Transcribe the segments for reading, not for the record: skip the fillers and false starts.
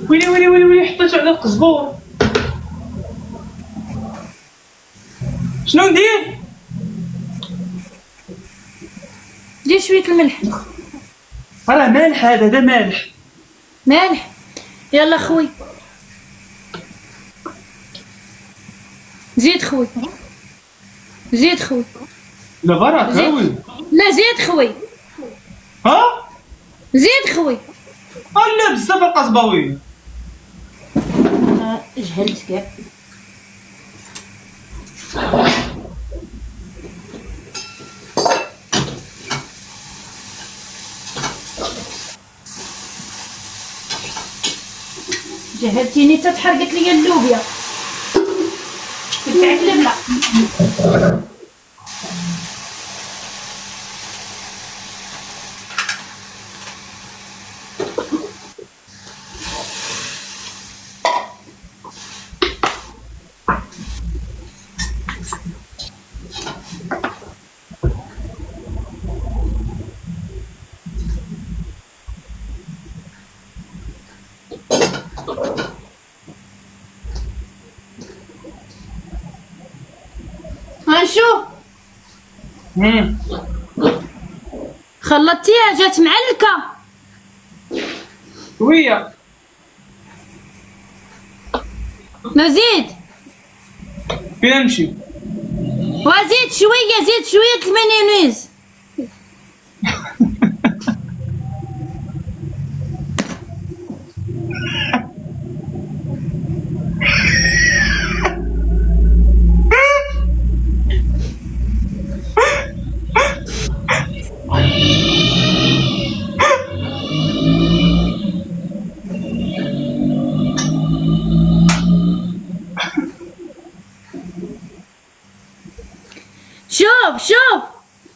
ويلي ويلي ويلي ويلي، حطيتو على القزبور. شنو ندير؟ دير شويه الملح. راه مالح، هذا مالح. مالح. يلا خوي زيد خوي، زيد خوي. لا برك هاوي. لا زيد خوي، ها زيد خوي. لا بزاف القزباويه. جهلت كاع. جهلتيني تتحرقت لي اللوبيا. تبعك لبلا. هنشوف. خلطتيها جات معلكه شويه. نزيد. فين نمشي؟ وزيد شويه، زيد شويه المايونيز. شوف شوف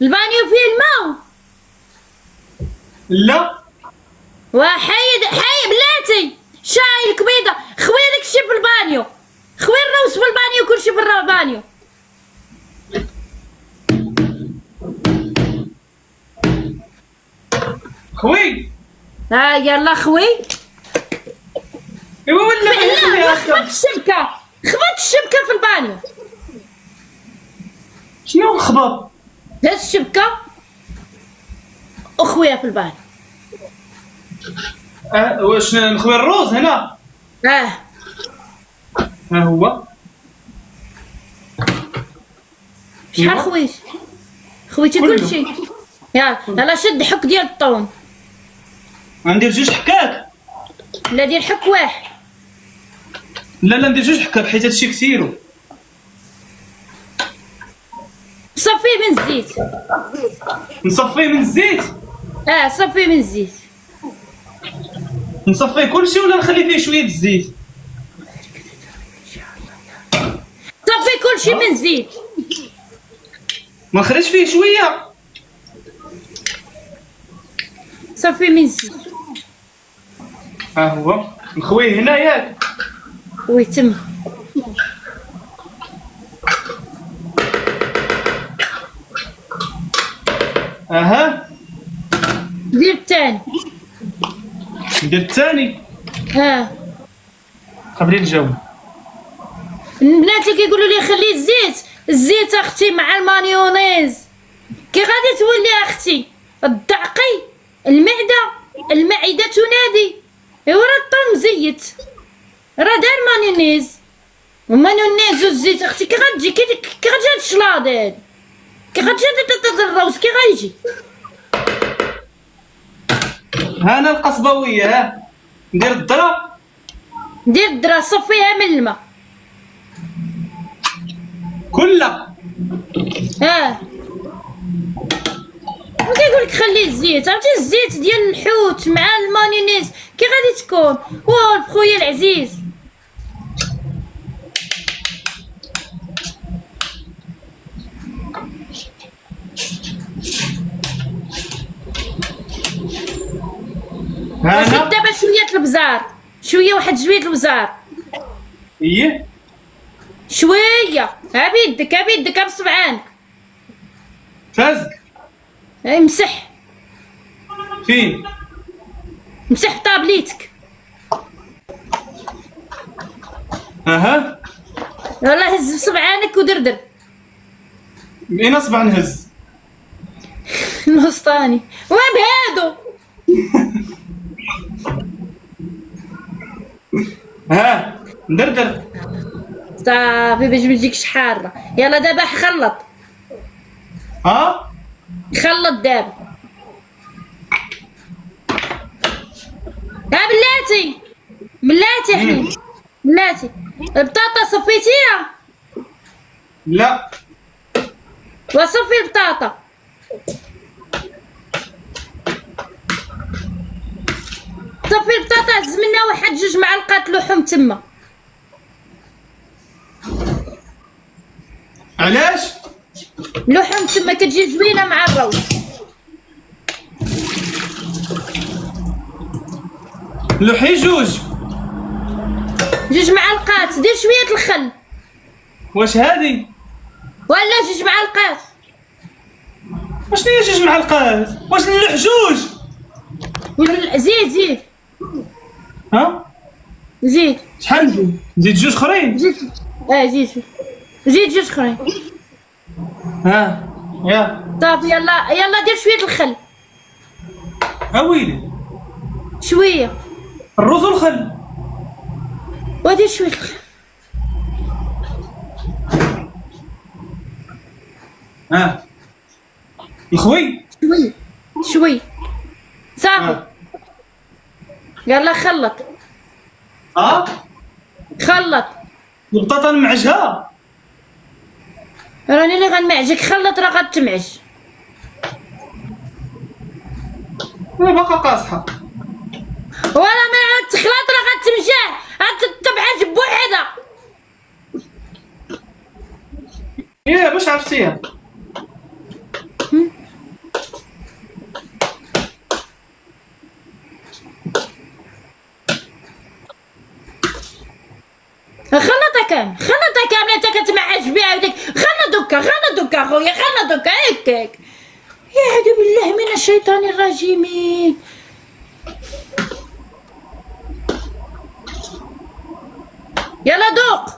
البانيو فيه الماء. لا وحيد حي بلاتي شاي الكبيده. خوي داك الشي في البانيو، خوي الروس في البانيو، كلشي في البانيو. خوي. يلا خوي. ايوا ولا لا خبط الشبكه، خبط الشبكه في البانيو. شنو نخبط؟ هز الشبكه وخويها في البانيو. واش نخوي الروز هنا؟ ها هو. شحال خويت؟ خويتي كلشي. يلا شد حك ديال الطون. غندير جوج حكاك. لا دير حك واحد. لا ندير جوج حكاك حيت هادشي كثيرو. صفيه من الزيت. نصفيه من الزيت؟ صفيه من الزيت. نصفيه كلشي ولا نخلي فيه شويه الزيت؟ صفي كلشي من الزيت. ما نخرجش فيه شويه؟ صفي من الزيت. هو نخويه هنا ياك. ويتم. اها دير الثاني. ندير الثاني. قبلي الجو. البنات اللي كيقولوا لي خلي الزيت اختي مع المايونيز كي غادي تولي اختي الضعقي المعده تنادي. ايوا راه الطون مزيت، راه دار مايونيز والزيت اختي كي غتجي هاد الشلاض هادي، كي غتجي الروز كي غيجي. هانا القصباويه. ها ندير الذره. دير الذره صفيها من الماء كلها. وكيقول لك خلي الزيت، عرفتي الزيت ديال الحوت مع المايونيز كي غادي تكون. خويا العزيز وزيد انا دابا شويه البزار، شويه واحد جويد البزار، ايه شويه ها بيدك ها بيدك ها بصبعانك. فازك مسح فين؟ مسح طابليتك. اها يلا هز بصبعانك ودردر. من اصبع نهز؟ الوسطاني وين بهادو؟ ها ندردر. صافي باش متجيكش حاره. يلا دابا خلط ها خلط دابا. ها بلاتي بلاتي حنين بلاتي. البطاطا صفيتيها؟ لا وصفي البطاطا. صفي البطاطا هز منها واحد جوج معلقات لحوم تما. علاش؟ لحوم تما كتجي زوينه مع الروز. لوحي جوج جوج معلقات. دير شويه الخل واش هادي؟ ولا جوج معلقات. واشنو هي جوج معلقات؟ واش نلوح جوج؟ زيد زيد ها زيد شحال نزيد؟ نزيد جوج اخرين؟ زيد. زيد زيد جوج اخرين. ها يا صافي يلا يلا دير شويه الخل. اويلي شويه الرز والخل. ودير شويه الخل. ها الخوي شويه شويه صافي. يلا خلط ها خلط. البطاطا نمعجها. راني اللي غنمعجك. خلط راه غتمعج. باقا قاصحه. ولا ما غتخلط راه غتمجع. غتتبعج بوحدها. ايه باش عرفتيها؟ خلطها كامل خلطها كامل. انت كتمعج بها وديك. خلط دوكا خويا خلط دوكا هكاك. يعوذ بالله من الشيطان الرجيم. يلا دوق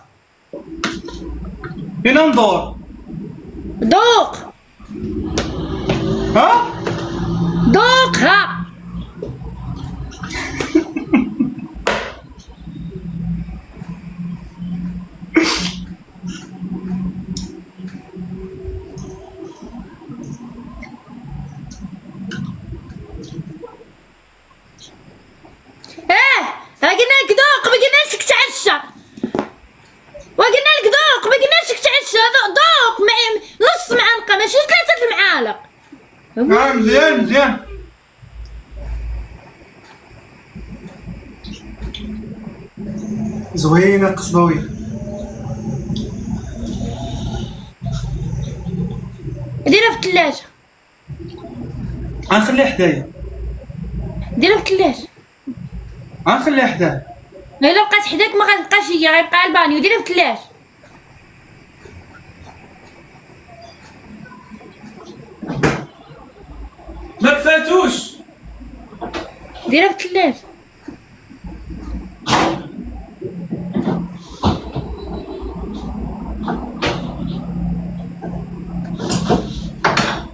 فين ندور؟ دوق ها دوق ها. قلنا لك ذوق ما قلناش لك تعشى. وقلنا لك ذوق ما قلناش لك تعشى. ذوق نص معلقه ماشي 3 المعالق. مزيان مزيان. زوينه القصباويه. ديرها في الثلاجه. غنخليها حدايا. ديرها في الثلاجه. غنخليها حدايا. الا بقات حداك ما غتبقاش هي غيبقى البانيو. ديرها في الثلاجه. ما كفاتوش. ديرها في الثلاجه.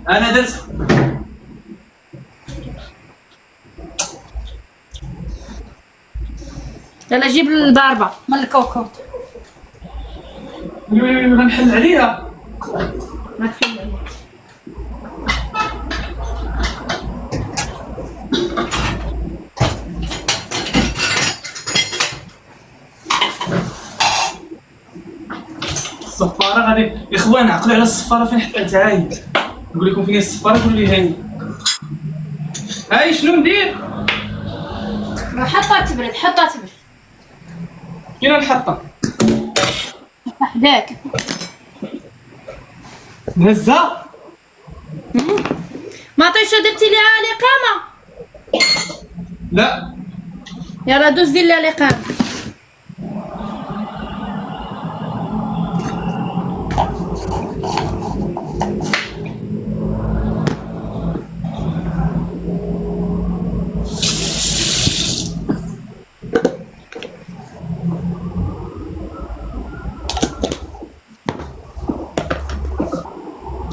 انا درت. يلا جيب الباربه من الكوكوط. غنحل عليها. ما تحل عليها. الصفاره غادي اخوان عقلوا على الصفاره فين حطيتها. هاي نقول لكم فين هي الصفاره. قول لي هاي شنو ندير؟ حطها تبرد حطها تبرد. فين نحطها؟ حداك نهزها. ما عطيتش درتي ليها الاقامه. لا. يلا دوز دير لها الاقامه.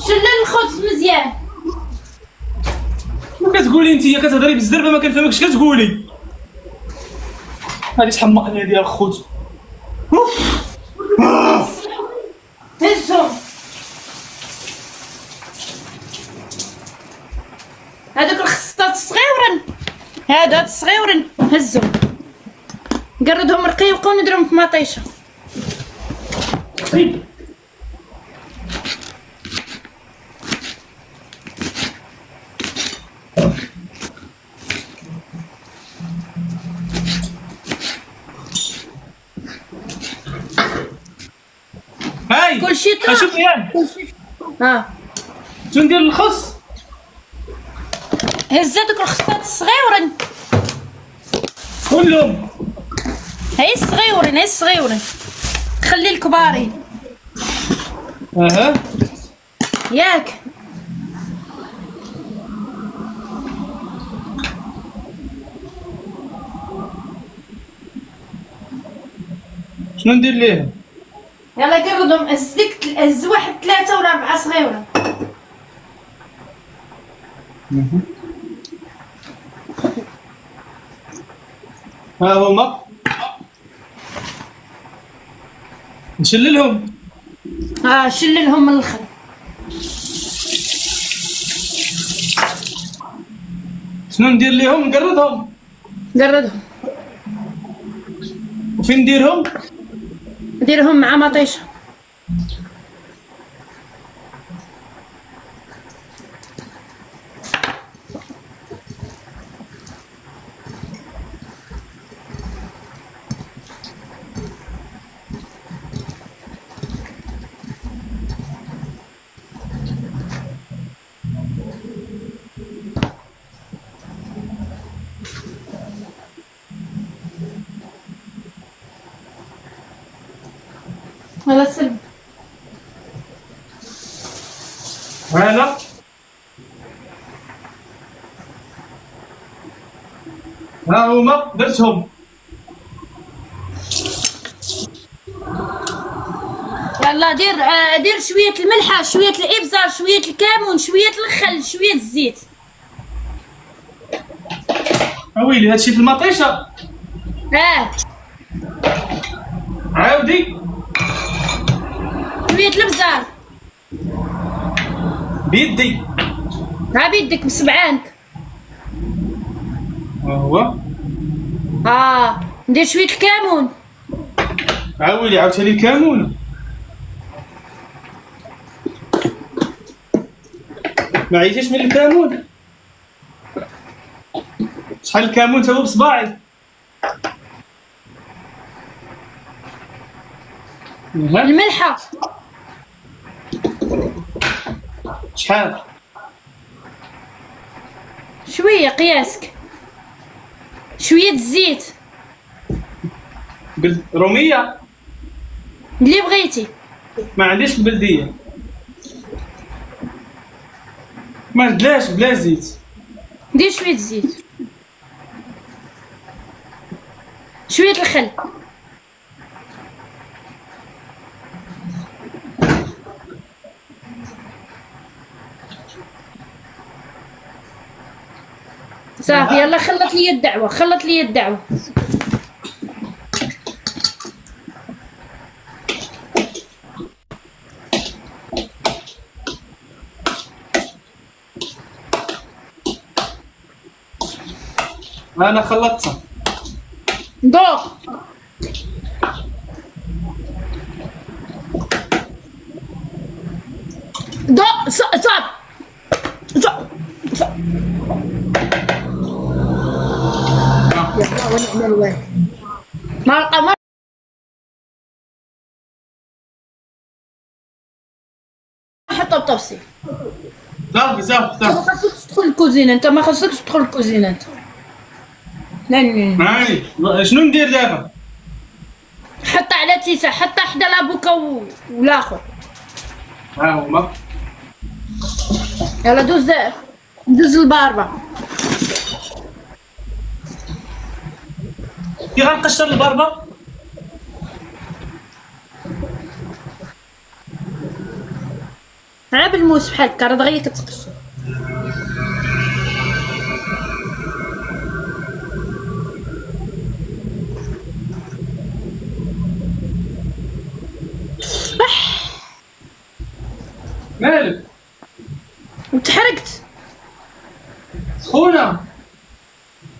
شلل الخبز مزيان. شنو كتقولي انتيا؟ كتهضري بالزربه ما كنفهمكش كتقولي. هادي تحمقني هادي الخوت. هزهم هادوك الخصات الصغيورن، هاد الصغيورن هزهم قردهم رقي وبقاو نديرهم في مطيشه. هاي كلشي طلع. شوف ياك شنو ندير الخص. هز هادوك الخصات الصغيورن كلهم. هاي الصغيورن هاي الصغيورن خلي الكبارين. ياك شنو ندير ليه؟ يلا قردهم. هز واحد 3 ولا 4 صغيورن. ها هما نشللهم. شللهم من الاخر. شنو ندير ليهم؟ نقردهم. قردهم. وفين نديرهم؟ ديرهم مع مطيشه. هلا سلم. هلا ها هما درتهم. يلا دير شويه الملحه، شويه الابزار، شويه الكمون، شويه الخل، شويه الزيت. اويلي هادشي في المطيشه. عاودي. شويه الابزار بيدي. بيدك بسبعانك. هو ندير شويه الكمون. عاولي عاوتاني الكمون. ما عيتيش من الكمون. شحال الكمون تا هو بصباعي. الملحه شحال؟ شويه قياسك. شويه الزيت روميه اللي بغيتي. ما عنديش البلديه. ما ندلاش بلا زيت. دير شويه الزيت، شويه الخل. صافي يلا خلط لي الدعوه، خلط لي الدعوه. انا خلطتها. دوق. دوق صعب. يلا ونعمل الوالد مرقه حطها بطبسي. صافي ما خاصكش تدخل الكوزينه انت، ما خاصكش تدخل الكوزينه انت. هاني شنو ندير دابا؟ حط على تيسا، حط حدا لابوكا والاخر. ها هما. يلا دوز الباربه. كي غنقشر البربه؟ عا بالموس بحال هكا راه دغيا كتقشر. مالك؟ وتحرقت. سخونه؟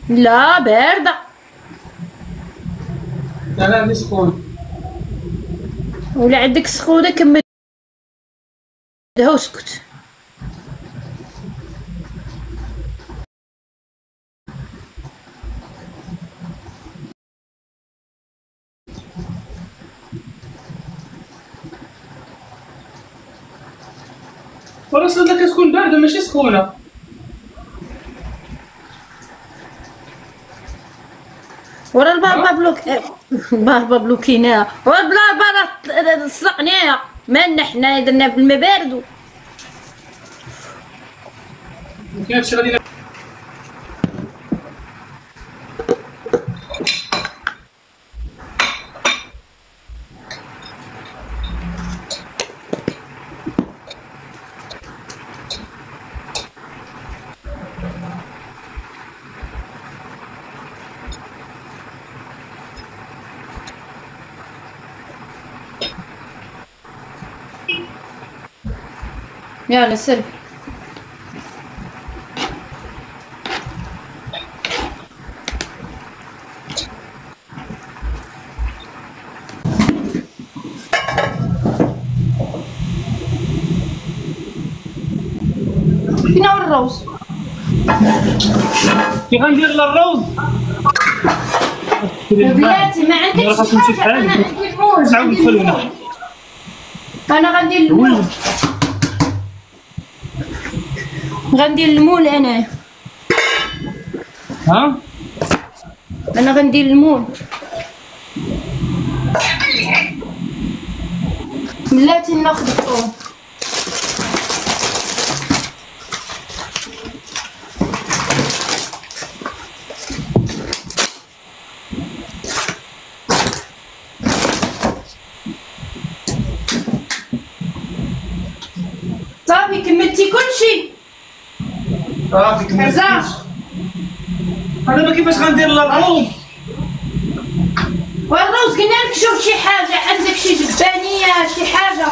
لا بارده. لا عندي سخونه. ولا عندك سخونه كملها واسكت. ورا صدق كتكون بارده ماشي سخونه. ورا البابا بلوك بابا بلوكيناها، ورا البابا راه صلقناها، مالنا حنا درنا بالما بارد. يمكن هادشي غادي يلا سر. فين هو الروز؟ كي غندير الروز؟ بلاتي ما عندكش حاجه. انا عندي المول. تعاود ندخل هنا. انا غندير المول. غندير المول انا. ها؟ انا غندير المول. بلاتي ناخذ الطول. صافي كملتي كلشي. صافي كملت. دابا كيفاش غندير الروز؟ والروز قلنا لك شوف شي حاجه، عندك شي جبانيه شي حاجه.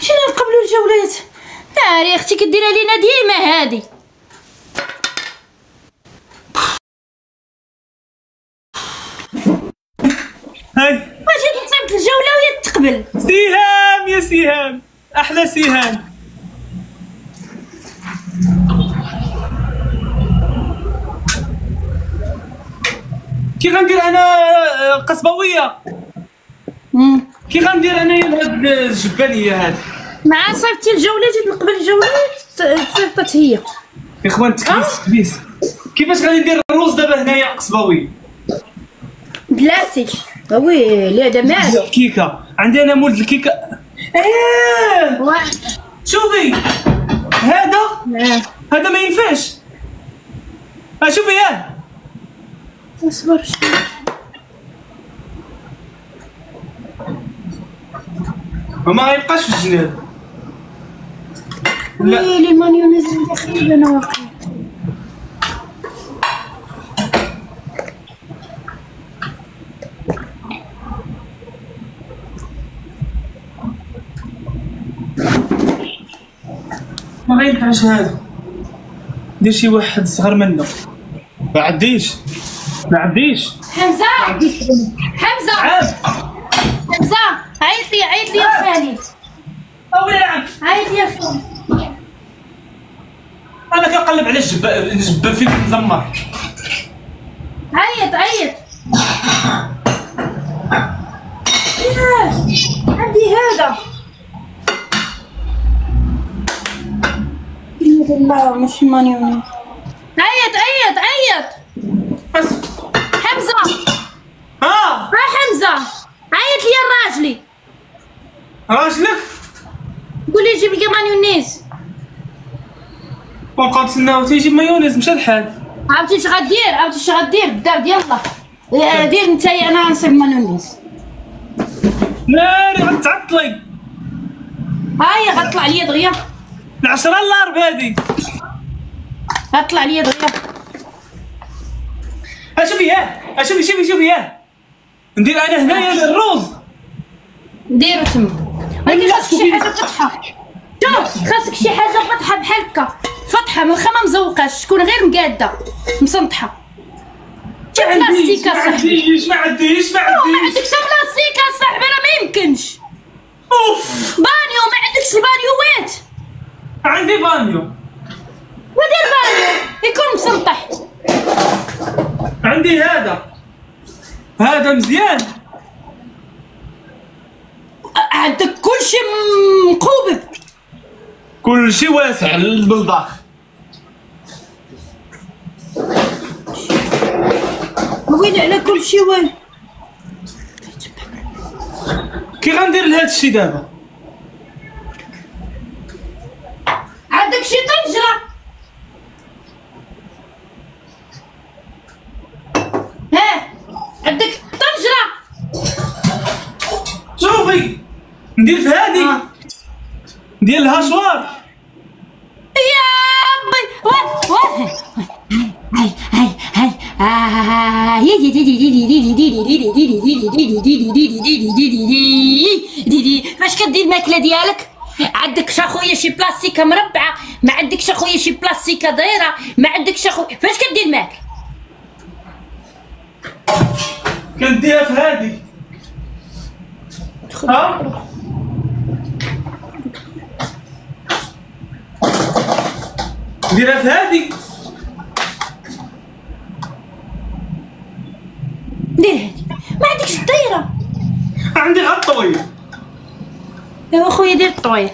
شنو نقبلوا الجولات؟ ناري اختي كديرها لينا ديما هادي. هاي واش نصيبت الجوله وهي تقبل؟ سهام يا سهام، احلى سهام. كي غندير انا قصبويه؟ كي غندير انايا هاد الجبانيه هاد؟ مع صيفطتي الجوله جيت نقبل الجوله صيفطت هي. اخوان تكبيس. كيفاش غادي ندير الروز دابا هنايا قصبوي؟ بلاتي ويلي هذا مالو. الكيكه عندي انا مولد الكيكه. شوفي هذا ما ينفعش. شوفي اصبر شوي. وما غيبقاش في الجناب. ويلي مايونيز عندي خايبه انا واقيلا. ما غينفعش هذا. دير شي واحد صغر منه. ما عنديش. حمزه عيط لي يا خالد. نعم عيط لي يا خالد. انا كنقلب على الجبان فين مزمر. عيط عندي هذا لا ماشي مايونيز. عيط بس حمزة. ها حمزة عيط لي راجلي. راجلك قول لي جيب لي مايونيز. ونبقاو نتسناو تيجيب مايونيز. مشى الحال. عرفتي اش غدير بالدار يلا دير نتايا انا غنصيب مايونيز. ناري غتعطلي. هاهي غطلع ليا دغيا. ال10 الارب هادي غطلع ليا دغيا. شوفي ندير انا هنايا الروز. ديرو تما. ولكن خاصك شي حاجه فاتحه. شوف خاصك شي حاجه فاتحه بحال هكا. فاتحه من ما مزوقاش تكون غير مقاده مسنطحه. شي بلاستيك اصاحبي. ما عنديش ما عندكش بلاستيك اصاحبي راه ما يمكنش. اوف بانيو ما عندكش البانيوات. عندي بانيو. ودير بانيو يكون مسنطح. عندي هذا مزيان. عندك كلشي مقوبب. كلشي واسع للبلداخ. ويلي على كلشي وين. كي غندير لهاد الشي دابا؟ عندك شي طنجرة. عندك طنجرة. شوفي ندير في هادي ديال الهاشوار. يا بي فاش كدير الماكله ديالك؟ عندكش اخويا شي بلاستيكه مربعه، ما عندكش اخويا شي بلاستيكه دايره، ما عندكش اخويا فاش كدير الماكله؟ كنديرها في هادي. ها نديرها في هادي. دير هادي. ما عندكش الدايره. عندي غير الطويل. ايوا خويا دير الطويل.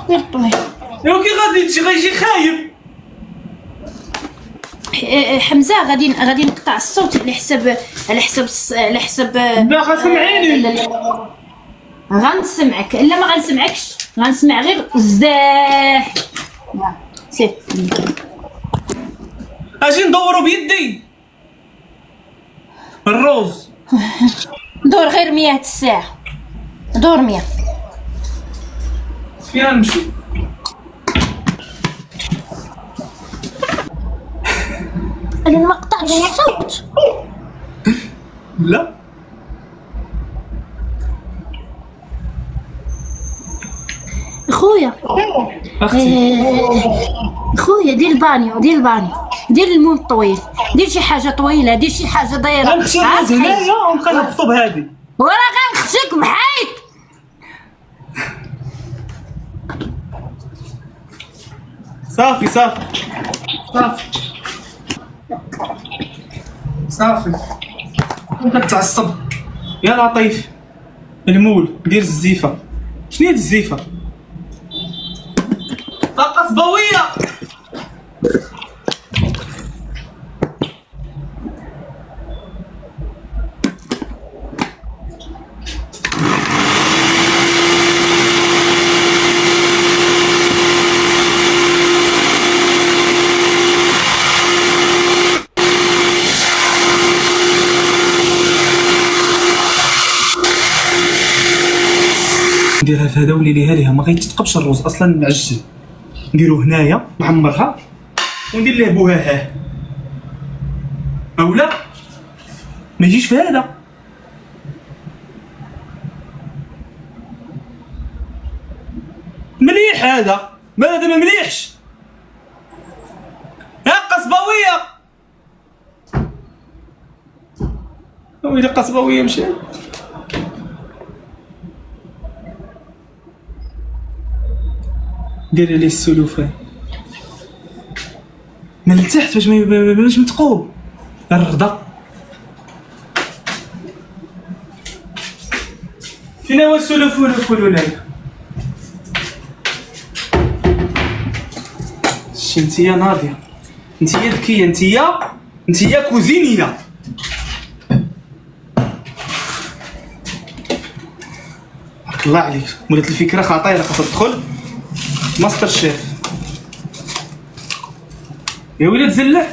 ايوا كي غادي غيجي خايب. حمزه غادي نقطع الصوت على حسب لا غسمعيني. غنسمعك. لا ما غنسمعكش، غنسمع غير الزاح. سير اجي ندورو بيدي الروز. دور غير 100 الساعه. دور 100. فين نمشي؟ انا ما قطعتش الصوت. لا خويا خويا دير البانيو دير المون الطويل، دير شي حاجه طويله، دير شي حاجه دايره. غنخشى هنايا ونبقى نهبطو بهادي. وراه غنخشك بحيط. صافي كتعصب يا لطيف. المول دير الزيفه. شنو هي الزيفه؟ طاقه صبويه. نديرها في هذا وليليها ليها ما غيتثقبش الروز اصلا معجل. نديرو هنايا نعمرها وندير ليه بوهاه اولا ما يجيش في هذا. مليح هذا ما مليحش. يا قصبويه ويلي قصبويه مشى. ديري ليه السلوفان من التحت باش ما يبانش متقوب. الرضا فين هو السلوفان؟ قولوا لي انتيا ناضيه، انتيا ذكيه، انتيا كوزينيه. بارك الله عليك، ولات الفكره خطيره، خاصها تدخل ماستر شيف. يا ولاد زلع.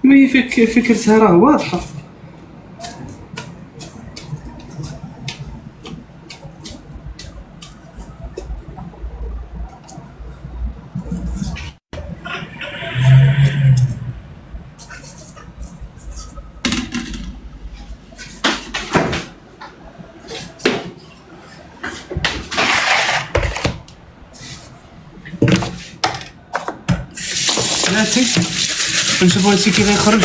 مي فكرتها راه واضحه. بلاتي نشوفو هادشي كي غيخرج.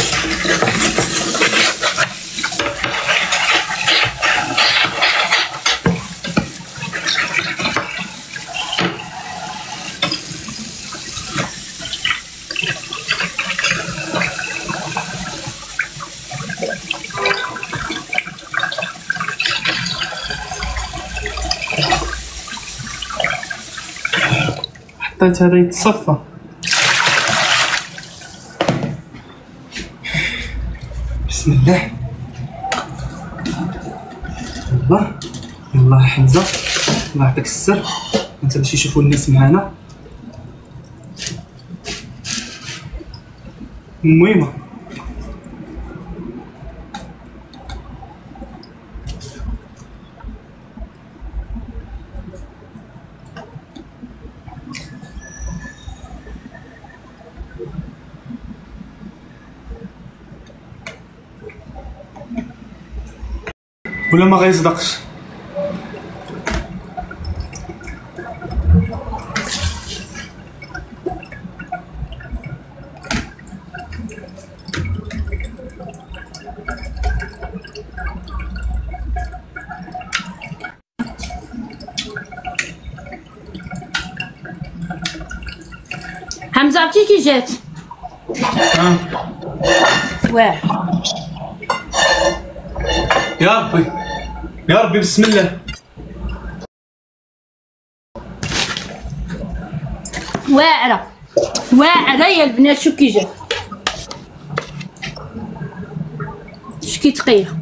حطيت هذا يتصفى. بسم الله. يلا حمزه، الله يعطيك السر، انت باش يشوفوا الناس معانا. المهمه ولا ما غيصدقش. حمزة عرفتي كي جات؟ واعر. يا ربي يا ربي بسم الله. واعرة واعرة يا البنات. شو كي جات، شو كي ثقيلة.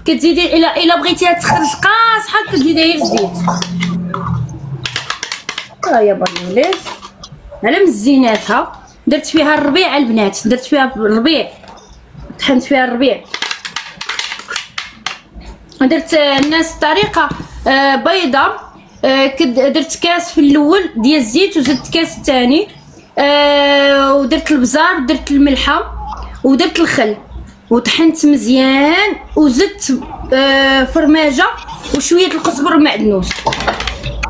كتزيدي الا بغيتيها تخرج قاصحة كتزيدي غير الزيت. ها يا بنوليز على مزيناتها. درت فيها الربيع البنات، درت فيها الربيع، طحنت فيها الربيع. درت الناس طريقه بيضه. درت كاس في الاول ديال الزيت وزدت كاس الثاني، ودرت البزار ودرت الملحه ودرت الخل وطحنت مزيان وزدت فرماجه وشويه القزبر والمعدنوس.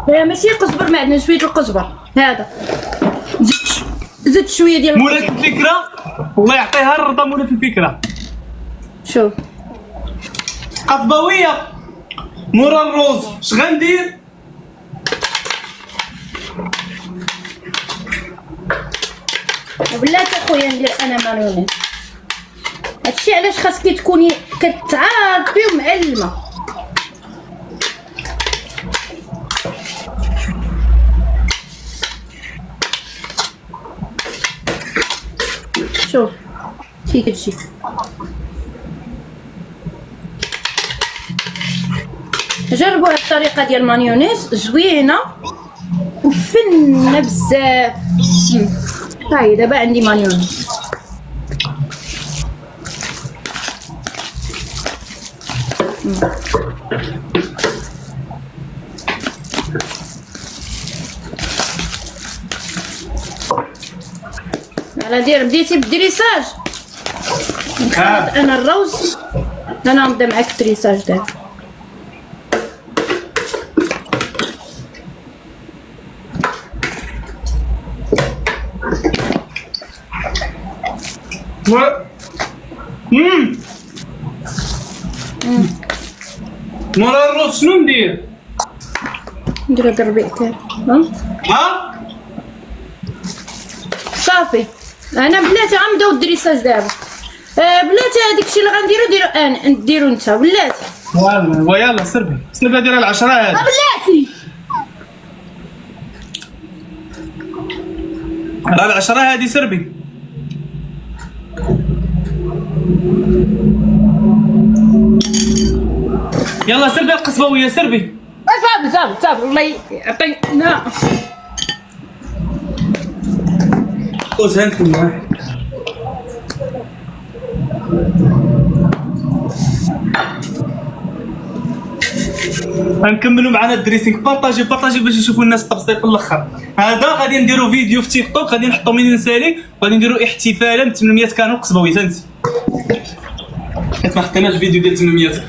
ماشي القزبر معدنوس، شويه القزبر هذا. زدت شويه ديال مولات الفكره، الله يعطيها الرضا مولات الفكره. شوف قطبويه مورا الروز اش غندير؟ بلاتي اخويا ندير انا ماريونيز. هادشي علاش خاصك تكوني كتعرفي ومعلمه. شوف كي كتجي. جربوا هاد الطريقه ديال المايونيز، زوينه وفنه بزاف. هاي دابا عندي مايونيز. على بديتي بالدريساج. نخلط انا الروز، انا نبدا معاك الدريساج دابا. مورا الروز شنو ندير؟ ندير هاد الربيعتين. ها؟ صافي انا بلاتي غنبداو الدريساج دابا. بلاتي هذاك الشيء اللي غنديرو ديرو انت بلاتي. ويلا سربي ديرها العشرة هادي. بلاتي راه العشرة هادي سربي. يلا سربي القصبوية سربي. صافي الله يعطينا. خذ هانتكم واحد. غنكملوا معنا الدريسينغ. بارطاجي باش يشوفوا الناس التبسيط في الاخر. هذا غادي نديروا فيديو في تيك توك، غادي نحطو من نسالي، وغادي نديروا احتفالا ب 800 كانون قصبوي. فهمتي؟ حيت ما حطيناش فيديو ديال 800.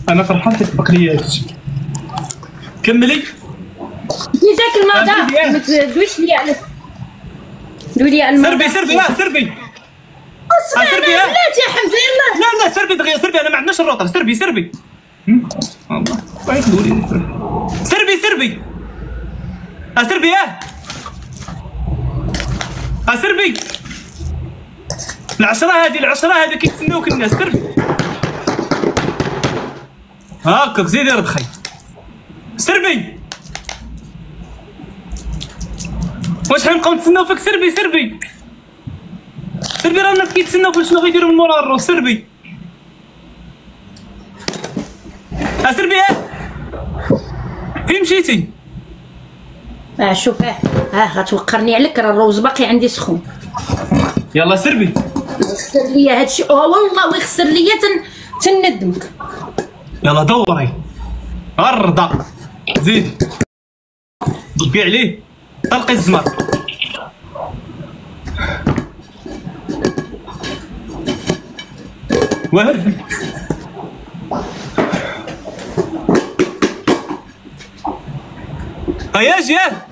انا فرحان كيتفق ليا هادشي. كملي. كي جاك الموضوع ما تدويش ليا على سربي سربي سربي بلاتي يا حمزه يلا. لا سربي دغيا سربي. انا ما عندناش الروطه. سربي والله بغيت تقولي سربي سربي سربي العشرة هادي كيتسناوك الناس. سربي هاكاك زيدي ربخي. سربي واش غنبقاو نتسناو فيك؟ سربي راه الناس كيتسناو فيك. شنو غيديروا من مورا الروس؟ سربي سربي. فين مشيتي؟ شوف غتوقرني عليك، راه الروز باقي عندي سخون. يلا سربي. خسر ليا هادشي والله ويخسر ليا تندمك. يلا دوري الرضا زيدي ضبي عليه طلقي الزمر. وهز هيا جيه.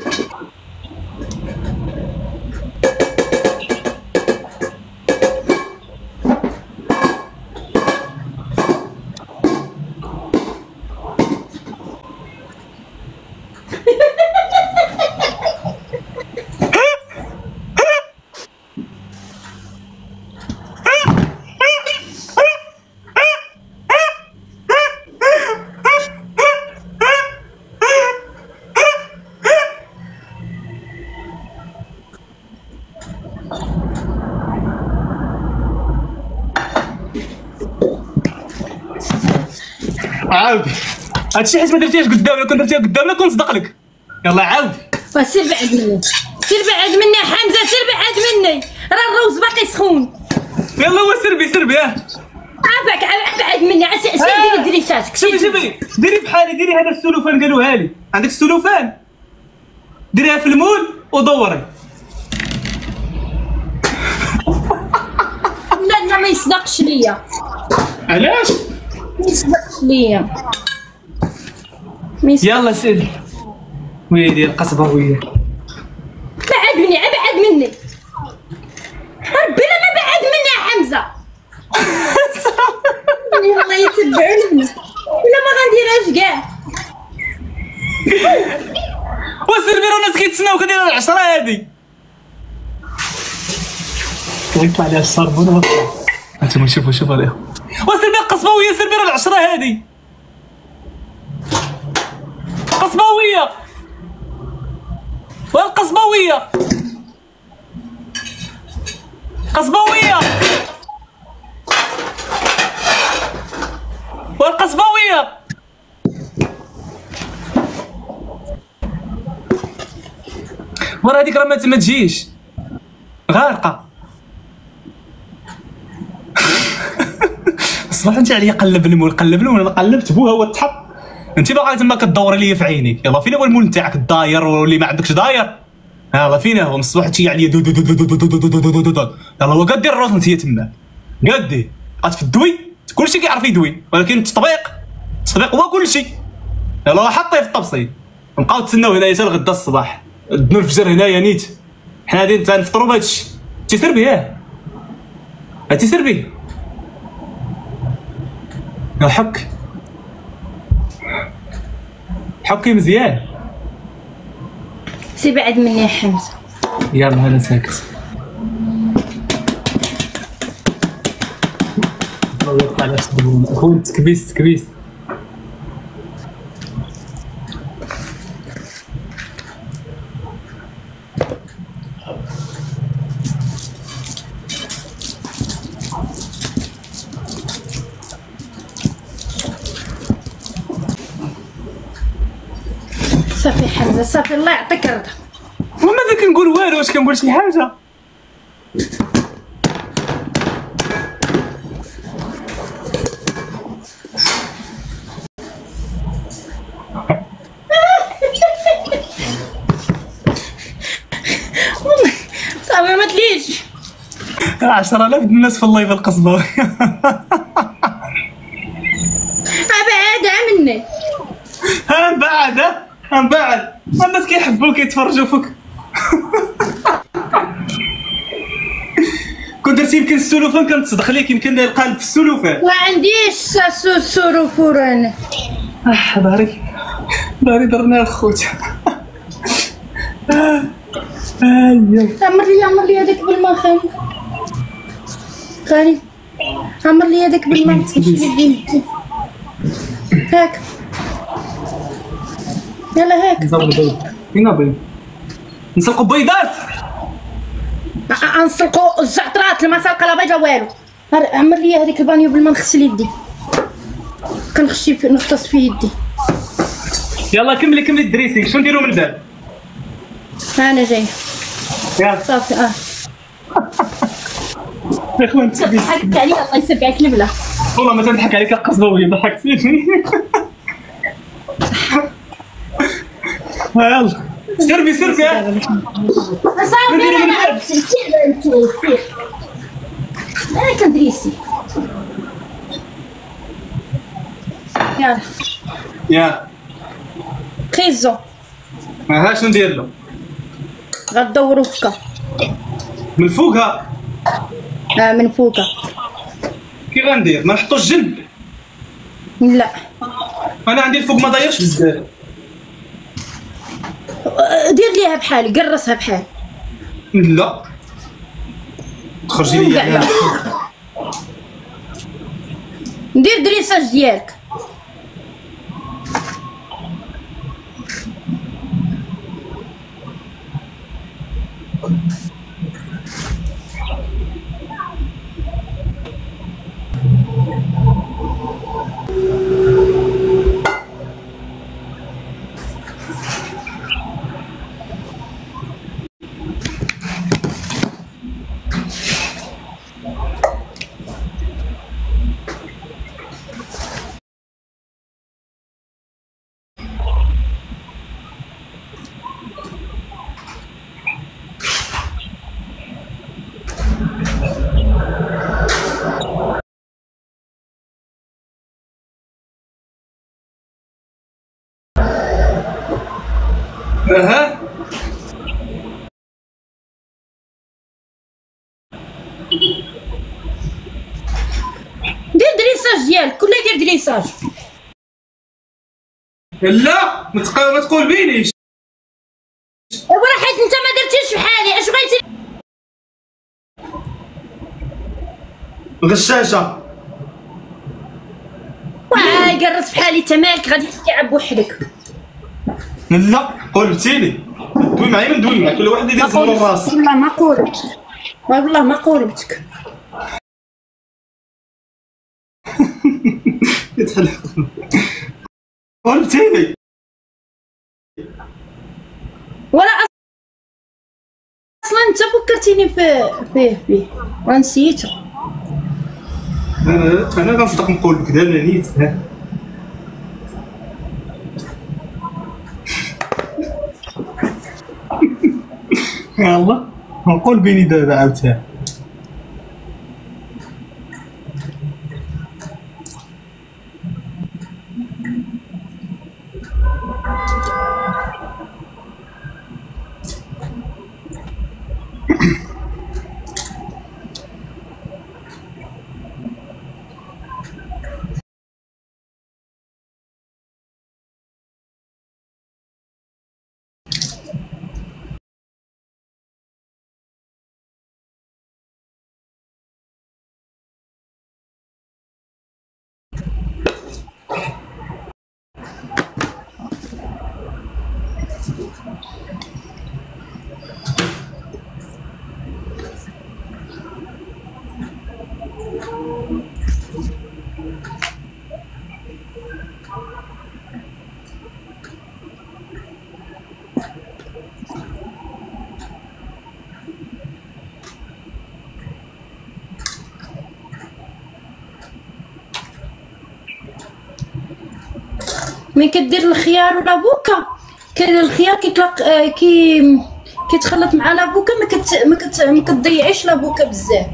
عاودي هادشي حيت ما درتيهاش قدامنا. كون درتيها قدامنا كنصدق لك. يلا عاودي. سير بعد مني يا حمزه، سير بعد مني، راه الروز باقي سخون. يلا هو سربي عافاك ابعد مني. سير ديري دريساتك. شوفي ديري بحالي. ديري هذا السلوفان قالوها لي. عندك السلوفان ديريها في المول ودوري. لا ما يصدقش ليا. علاش؟ ما يصدقش ليا. يلا سير ويلي القصبويه. ابعد مني ربي لا ما بعد مني يا حمزه. والله يتبعوني ولا ما غنديرهاش كاع. وسير بيرو الناس كيتسناوك ديال العشرة هادي. يطلع عليها الصربون. انتما شوفوا عليهم. وسير بيرو القصبويه. سير بيرو العشرة هادي قصبويه. والقصبويه والقصبويه. ورا هذيك راه ما تجيش غارقه. الصباح انت عليا قلب المول وانا قلبت بوها هو تحط. انت باغا تما كدوري ليا في عينيك. يلا فين هو المول نتاعك الداير واللي ما عندكش داير؟ يلا فين هو؟ من الصباح تجي عليا دو دو دو دو دو دو دو دو دو دو. يلا هو قدي الروس انت تما قدي في الدوي. كلشي كيعرف يدوي، ولكن التطبيق هو كلشي. يلا حطيه في الطبسي. نبقاو تسناو هنايا حتى لغدا الصباح. دنو الفجر هنايا نيت. حنا غادي نفطروا بهادشي. تيسير بيه تيسير بيه حكي مزيان. سي بعد مني يا حمزه. يلا انا ساكت. كنت كبيس صافي حمزه صافي الله يعطيك الرضا. وماذا كنقول والو؟ واش كنقول شي حاجه؟ صافي ما تليش 10,000 الناس في اللايف القصبه. ابعد مني. بعد الناس كيحبوك كيتفرجوا فيك. كون درتي يمكن السلوفان كنتصدق ليك، يمكن القلب في السلوفان. ما عنديش السلوفان انا. ظهري درنا الخوت. عمر لي هذاك بالما خالي عمر لي هذاك بالما. هاك يلا هاك فينا بيض نسلقوا بيضات. نسلقوا الزعترات. ما سلق لا بيضه والو. عمر لي هذيك البانيو بالما نغسل يدي. نغطس في يدي. يلا كملي الدريسينغ. شنو نديرو من بعد؟ انا جاي يلا صافي. يا اخوان ضحكت عليك الله يسبعك البلا. والله ما تنضحك عليك القصبه وهي ضحكتيني. يلا سيرفي صافي انا كندريسي. يا خيزو ها شنو ندير له؟ غدورو فكا من فوقها. من فوقها كي غندير؟ ما نحطوش جنب. لا انا عندي الفوق ما ضايقش بزاف. دير ليها بحال قرصها بحال. لا تخرجي لي. دير دريساج ديالك. اها دير دريساج ديالك. كلها دير دريساج. لا ما تقول بينيش. ايوا حيت انت ما درتيش بحالي. اش بغيتي؟ الغشاشه قرص بحالي. انت مالك غادي تلعب بوحدك؟ لا قلبتيني. دوي معايا ما ندوي معاك. كل واحد يدير زمرو راسو. والله ما قولبتك. والله ما قولبتك. قلبتيني ولا اصلا انت فكرتيني فيه ونسيته. انا كنصدق نقول كذا انا نيت. يلا نقول بيني دابا عاوتاني. ملي كدير الخيار ولا بوكا، الخيار كيطلق كيتخلط مع لابوكا، ما كتضيعيش لابوكا بزاف.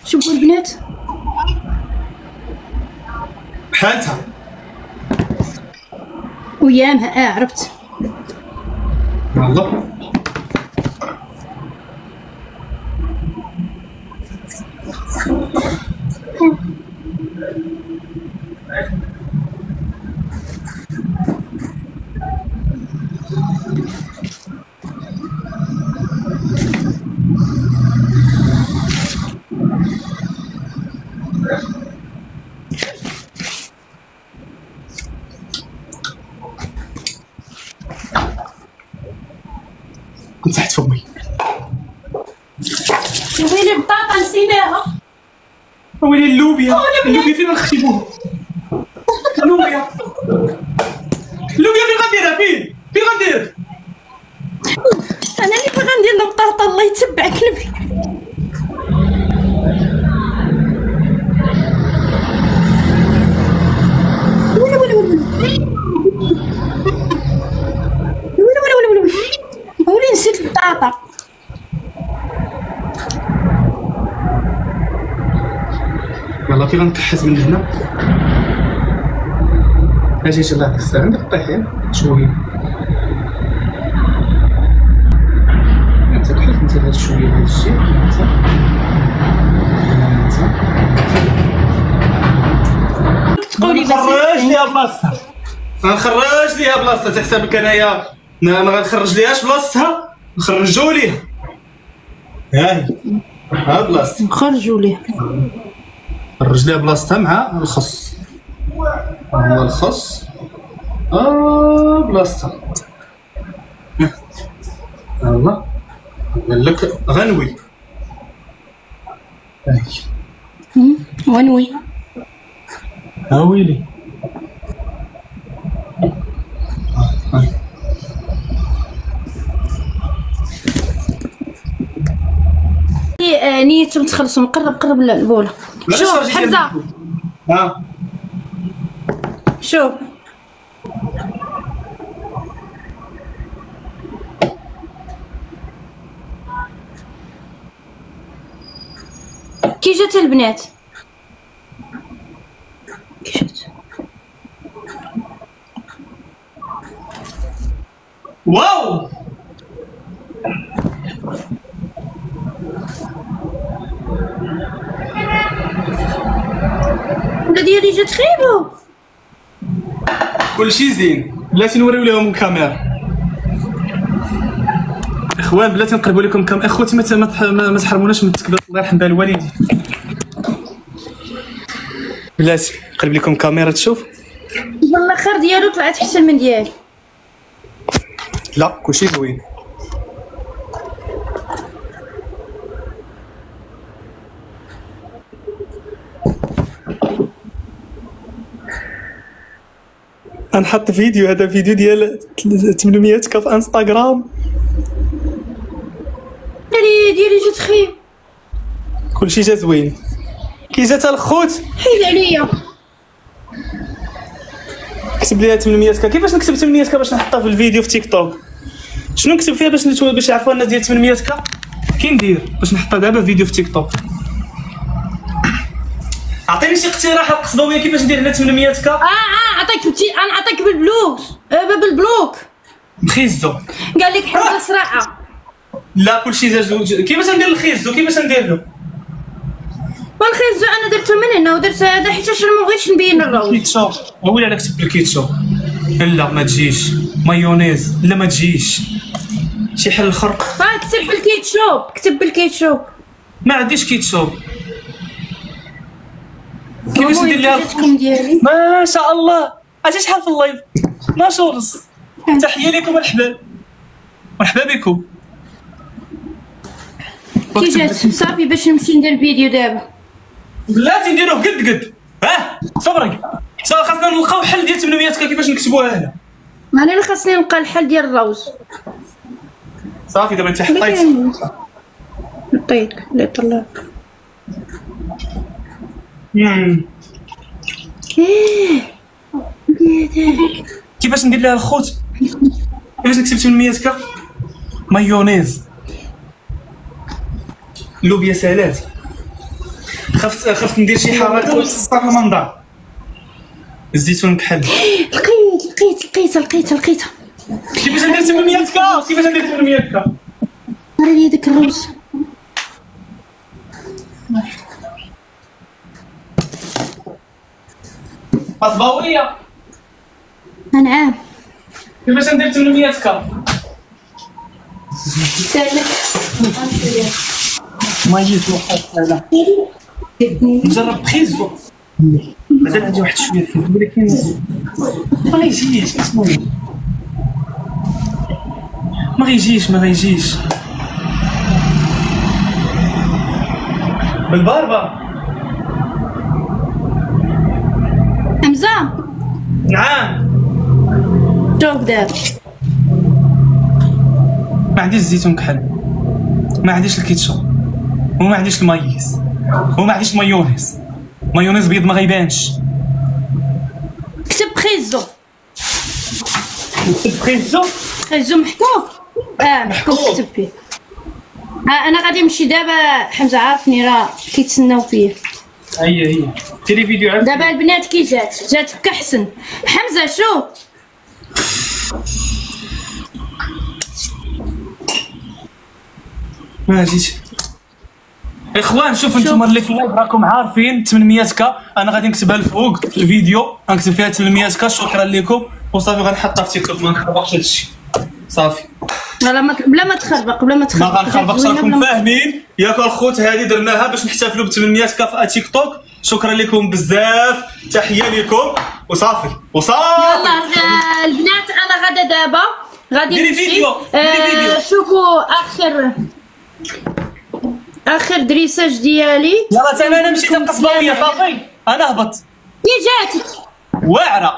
شوفوا البنات بحالتها ويامها. عرفت والله. كنت تحت فمي. ويلي البطاطا نسيناها. ويلي اللوبيا. اللوبيا فين نخشبوها؟ اللوبيا فين غنديرها؟ فين غندير؟ انا اللي باغا ندير البطاطا. الله يتبعك نبي. ولي نسيت البطاطا. والله كي غنكحس من هنا. اجي الله يكسر عندك طيحين شويه. انت كحس انت هاد شويه هاد الشيء انت تقولي نخرج ليها بلاصتها. غنخرج ليها بلاصتها تحسبك انايا ما غنخرج ليهاش بلاصتها. نخرجوا ليها. ها ها بلاصتها. نخرجوا ليه. خرج ليها بلاصتها مع الخص. هو الخص بلاصتها. الله قال لك غنوي. ونوي. ويلي نيتهم تخلصوا. قرب البوله. شوف حمزه. شوف كي جات البنات. كي جات. واو ولا ديالي جات خايبه. كلشي زين. بلاتي نوريو لهم الكاميرا. اخوان بلاتي نقربوا لكم اخوتي ما تحرموناش من التكبير. الله يرحم بال والدي. بلاتي نقرب لكم كاميرا تشوف. والله خير ديالو طلعت احسن من ديالي. لا كلشي زوين. غنحط فيديو. هذا فيديو ديال 800 في انستغرام. ديالي جات خايب. كلشي جا زوين. كي جات الخوت حيد عليا. كتب ليها 800 كيفاش نكتب 800 باش نحطها في الفيديو في تيك توك؟ شنو نكتب فيها باش يعرفوا الناس ديال 800 كي ندير باش نحطها دابا فيديو في تيك توك؟ عطيني شي اقتراح القصبويه كيفاش ندير هنا 800 كا. انا عطيك بالبلوك بالبلوك مخيزو قال لك حمزه صراحه. لا كلشي زوج. كيفاش ندير الخيزو كيفاش ندير له؟ والخيزو انا درته من هنا ودرت هذا حيت ما بغيتش نبين الروز. كيتشوب هو اللي على كتب الكيتشوب. لا ما تجيش مايونيز. لا ما تجيش شي حل اخر. كتب بالكيتشوب كتب بالكيتشوب. ما عنديش كيتشوب. كيفاش ندير لها ديالي؟ ما شاء الله عرفتي شحال في اللايف 12 ونص. تحيه لكم الحباب مرحبا بكم. كي جات صافي باش نمشي ندير فيديو دابا. بلاتي نديروه قد صبري خاصنا نلقاو حل ديال 800 كيفاش نكتبوها هنا. انا اللي خاصني نلقى الحل ديال الروز. صافي دابا انت حطيت اللي طلعك. كيفاش ندير لها الخوت كيفاش نكتب 800 كا مايونيز لوبيا سالات. خفت ندير شي حركه وتصطاد المنظر. الزيتون كحل. لقيتها كيفاش ندير 800 كا كيفاش ندير 800 كا. وري لي داك الروز. قصباويه نعم. كيفاش ندير 800 كا. مايز وحده نجرب خيزو. مازال عندي واحد شويه الخيزو ولكن ما غيجيش. ما غيجيش بالباربه. حمزه نعم. شوف دابا ما عنديش الزيتون كحل ما عنديش الكيتشوب وما عنديش المايز وما عنديش مايونيز بيض ما غيبانش. كتب خيزو. خيزو محكوك. محكوك كتب فيه. انا غادي نمشي دابا. حمزه عارفني راه كيتسناو فيا. هي ديري فيديو عافية. دابا البنات كي جات كحسن. حمزه شوف ما جيتش. اخوان شوفوا انتم اللي في اللايف راكم عارفين 800 كا انا غادي نكتبها الفوق في الفيديو غنكتب فيها 800 كا. شكرا لكم وصافي غنحطها في تيك توك. ما نخربقش هادشي صافي. بلا ما تخربق ما غنخربقش. راكم فاهمين ياك الخوت. هذه درناها باش نحتفلوا ب 800 كا في تيك توك. شكرا لكم بزاف. تحيه لكم وصافي. يلا البنات انا غادا دابا غادي نمشي. ديري فيديو. شوفوا اخر دريساج ديالي. يلا تا انا مشيت القصباويه صافي. انا هبط كي جاتك واعره.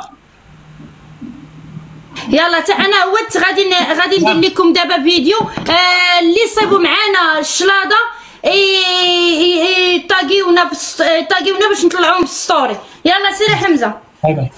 يلا تا انا عودت غادي ندير لكم دابا فيديو. اللي صيبوا معانا الشلاضه طاقيونا باش نطلعوهم في الستوري. يلا سيري حمزه. باي باي.